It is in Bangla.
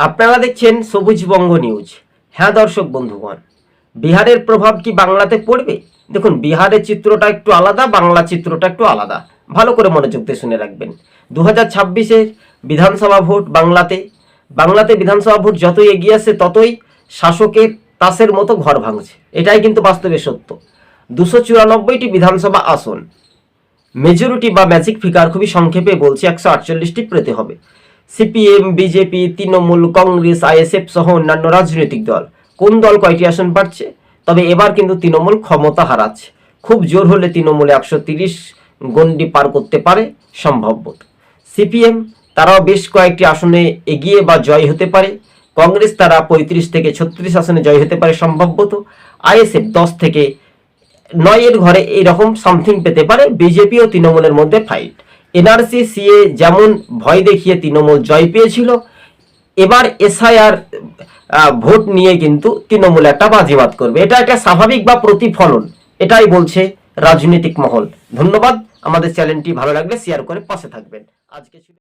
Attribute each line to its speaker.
Speaker 1: আপনারা দেখছেন সবুজবঙ্গ নিউজ। হ্যাঁ দর্শক বন্ধুগণ, বিহারের প্রভাব কি বাংলাতে পড়বে? দেখুন, বিহারের চিত্রটা একটু আলাদা, বাংলা চিত্রটা একটু আলাদা। ভালো করে মনোযোগ দিয়ে শুনে রাখবেন। 2026-এর বিধানসভা ভোট বাংলাতে বিধানসভা ভোট যতই এগিয়ে আসছে ততই শাসকের তাসের মতো ঘর ভাঙছে। এটাই কিন্তু বাস্তবে সত্য। 294টি বিধানসভা আসন, মেজরিটি বা ম্যাজিক ফিগার খুবই সংক্ষেপে বলছি 148টি পেতে হবে। CPM, BJP, Trinamool, Congress, ISF সহ অন্যান্য রাজনৈতিক দল, কোন দল কয়টি আসন পাচ্ছে? তবে এবার কিন্তু তৃণমূল ক্ষমতা হারাচ্ছে। খুব জোর হলে তৃণমূলে 130 গণ্ডি পার করতে পারে সম্ভবত। সিপিএম তারাও বেশ কয়েকটি আসনে এগিয়ে বা জয় হতে পারে। কংগ্রেস তারা 35 থেকে 36 আসনে জয় হতে পারে সম্ভবত। আইএসএফ 10 থেকে 9 ঘরে এইরকম সামথিং পেতে পারে। বিজেপি ও তৃণমূলের মধ্যে ফাইট। এনআরসি সিএ যেমন ভয় দেখিয়ে তৃণমূল জয় পেয়েছিল, এবার এসআইআর ভোট নিয়ে কিন্তু তৃণমূল একটা বাজিমাত করবে। এটা একটা স্বাভাবিক বা প্রতিফলন, এটাই বলছে রাজনৈতিক মহল। ধন্যবাদ। আমাদের চ্যানেলটি ভালো লাগলে শেয়ার করে পাশে থাকবেন। আজকে